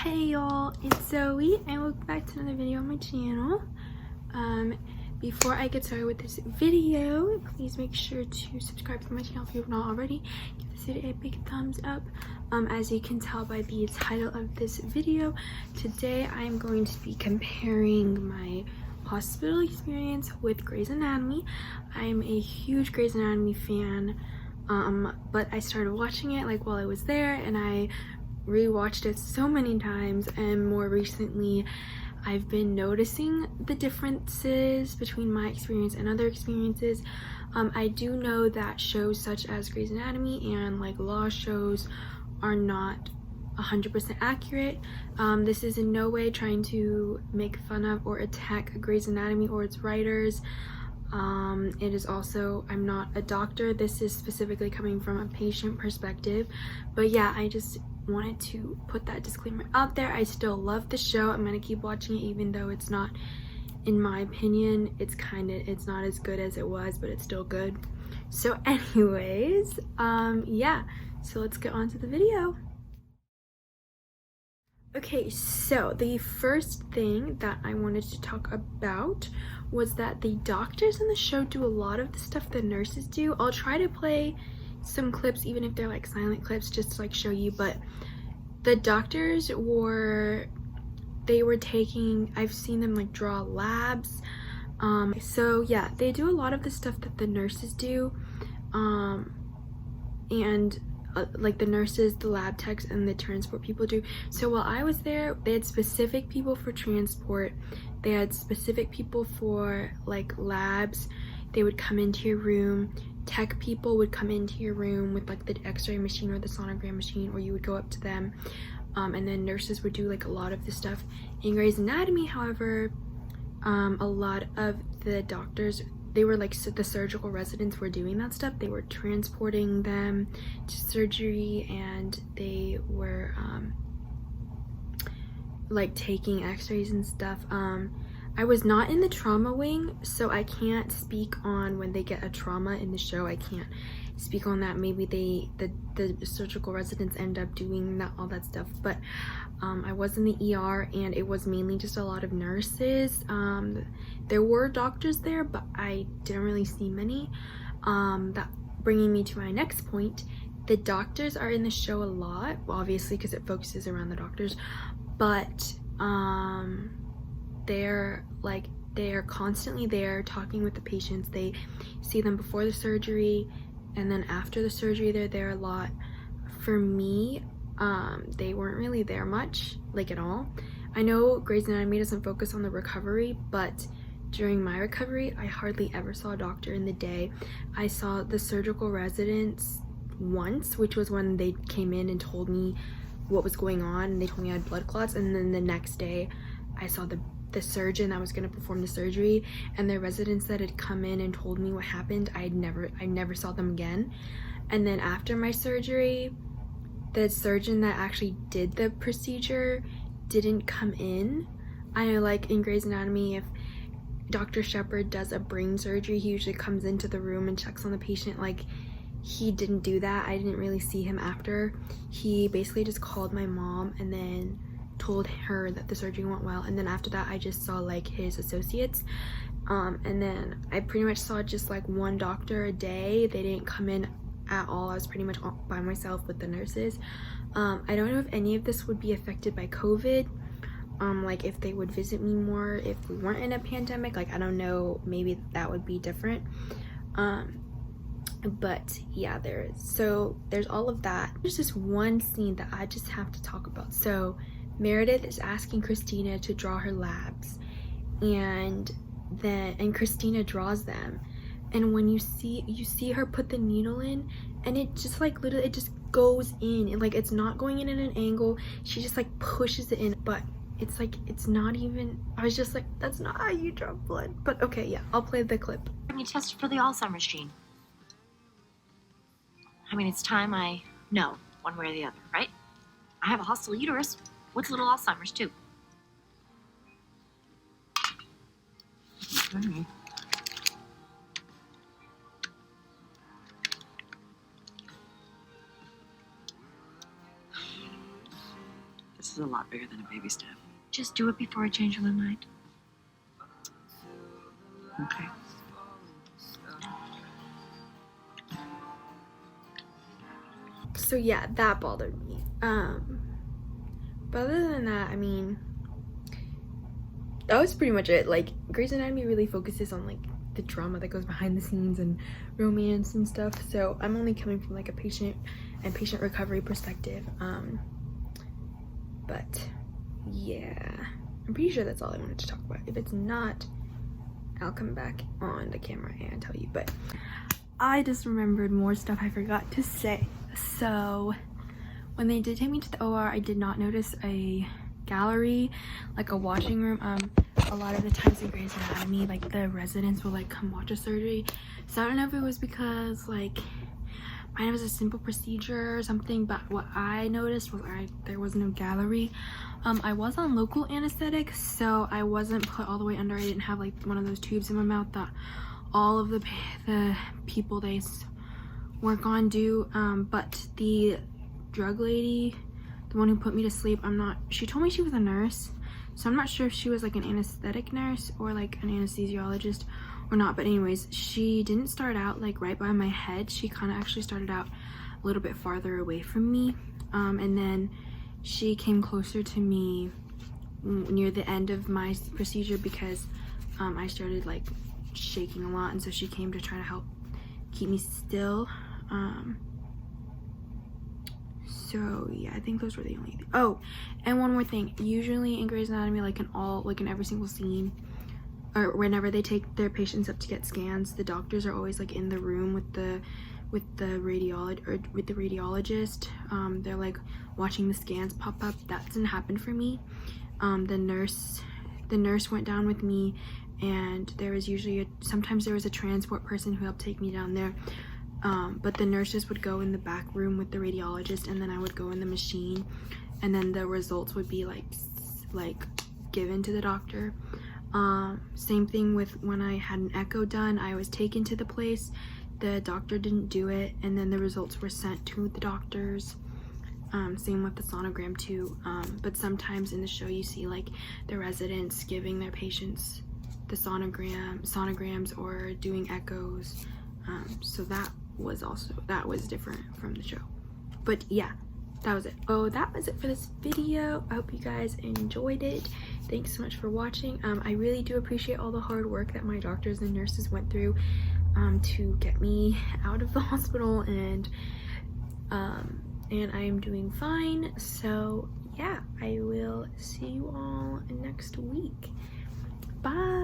Hey y'all, it's Zoe and welcome back to another video on my channel. Before I get started with this video, please make sure to subscribe to my channel if you have not already. Give this video a big thumbs up. As you can tell by the title of this video, today I am going to be comparing my hospital experience with Grey's Anatomy. I'm a huge Grey's Anatomy fan, but I started watching it like while I was there, and I rewatched it so many times, and more recently I've been noticing the differences between my experience and other experiences. I do know that shows such as Grey's Anatomy and like law shows are not 100% accurate. This is in no way trying to make fun of or attack Grey's Anatomy or its writers. It is also, I'm not a doctor. This is specifically coming from a patient perspective, but yeah, I just wanted to put that disclaimer out there. I still love the show. I'm gonna keep watching it even though it's not, in my opinion, it's not as good as it was, but it's still good. So anyways, yeah, so let's get on to the video. Okay, so the first thing that I wanted to talk about was that the doctors in the show do a lot of the stuff the nurses do. I'll try to play some clips, even if they're like silent clips, just to like show you, but the doctors were taking, I've seen them like draw labs. So yeah, they do a lot of the stuff that the nurses do, and like the nurses, the lab techs, and the transport people do. So while I was there, they had specific people for transport, they had specific people for like labs. They would come into your room, tech people would come into your room with like the x-ray machine or the sonogram machine, or you would go up to them, and then nurses would do like a lot of the stuff. In Grey's Anatomy, however, a lot of the doctors, they were like, so the surgical residents were doing that stuff. They were transporting them to surgery, and they were like taking x-rays and stuff. I was not in the trauma wing, so I can't speak on when they get a trauma in the show. I can't speak on that. Maybe the surgical residents end up doing that, all that stuff, but I was in the ER, and it was mainly just a lot of nurses. There were doctors there, but I didn't really see many. That bringing me to my next point, the doctors are in the show a lot, obviously because it focuses around the doctors, but they're constantly there talking with the patients. They see them before the surgery, and then after the surgery they're there a lot. For me, they weren't really there much, like at all. I know Grey's Anatomy doesn't focus on the recovery, but during my recovery I hardly ever saw a doctor in the day. I saw the surgical residents once, which was when they came in and told me what was going on, and they told me I had blood clots, and then the next day I saw the surgeon that was going to perform the surgery, and the residents that had come in and told me what happened, I never saw them again. And then after my surgery, the surgeon that actually did the procedure didn't come in. I know, like in Grey's Anatomy, if Dr. Shepard does a brain surgery, he usually comes into the room and checks on the patient. Like, he didn't do that. I didn't really see him after. He basically just called my mom and then told her that the surgery went well, and then after that I just saw like his associates, and then I pretty much saw just like one doctor a day. They didn't come in at all. I was pretty much by myself with the nurses. I don't know if any of this would be affected by COVID, like if they would visit me more if we weren't in a pandemic. Like, I don't know, maybe that would be different. But yeah, there's all of that. There's this one scene that I just have to talk about. So Meredith is asking Christina to draw her labs, and Christina draws them, and when you see her put the needle in, and it just like literally it just goes in, and like it's not going in at an angle. She just like pushes it in, but it's like it's not even, I was just like, that's not how you draw blood. But okay, yeah, I'll play the clip. You tested for the Alzheimer's gene. I mean, it's time I know one way or the other, right? I have a hostile uterus with little Alzheimer's too. Mm-hmm. This is a lot bigger than a baby step. Just do it before I change my mind. Okay. So yeah, that bothered me. But other than that, I mean, that was pretty much it. Like, Grey's Anatomy really focuses on like the drama that goes behind the scenes and romance and stuff. So I'm only coming from like a patient and patient recovery perspective. But yeah, I'm pretty sure that's all I wanted to talk about. If it's not, I'll come back on the camera and tell you. But I just remembered more stuff I forgot to say. So when they did take me to the OR, I did not notice a gallery, like a watching room. A lot of the times in Grey's Anatomy, like the residents will like come watch a surgery. So I don't know if it was because like mine was a simple procedure or something, but what I noticed was there was no gallery. I was on local anesthetic, so I wasn't put all the way under. I didn't have like one of those tubes in my mouth that all of the people they work on do. But the drug lady, the one who put me to sleep, she told me she was a nurse, so I'm not sure if she was like an anesthetic nurse or like an anesthesiologist or not. But anyways, she didn't start out like right by my head. She kind of actually started out a little bit farther away from me, and then she came closer to me near the end of my procedure because I started like shaking a lot, and so she came to try to help keep me still. So yeah, I think those were the only things. Oh, and one more thing. Usually in Grey's Anatomy, like in every single scene, or whenever they take their patients up to get scans, the doctors are always like in the room with the radiologist. They're like watching the scans pop up. That doesn't happen for me. The nurse went down with me, and there was usually sometimes there was a transport person who helped take me down there. But the nurses would go in the back room with the radiologist, and then I would go in the machine, and then the results would be like given to the doctor. Same thing with when I had an echo done. I was taken to the place, the doctor didn't do it, and then the results were sent to the doctors. Same with the sonogram too. But sometimes in the show you see like the residents giving their patients the sonograms or doing echoes. So that was different from the show. But yeah, that was it. Oh, that was it for this video. I hope you guys enjoyed it. Thanks so much for watching. I really do appreciate all the hard work that my doctors and nurses went through to get me out of the hospital, and I am doing fine. So yeah, I will see you all next week. Bye.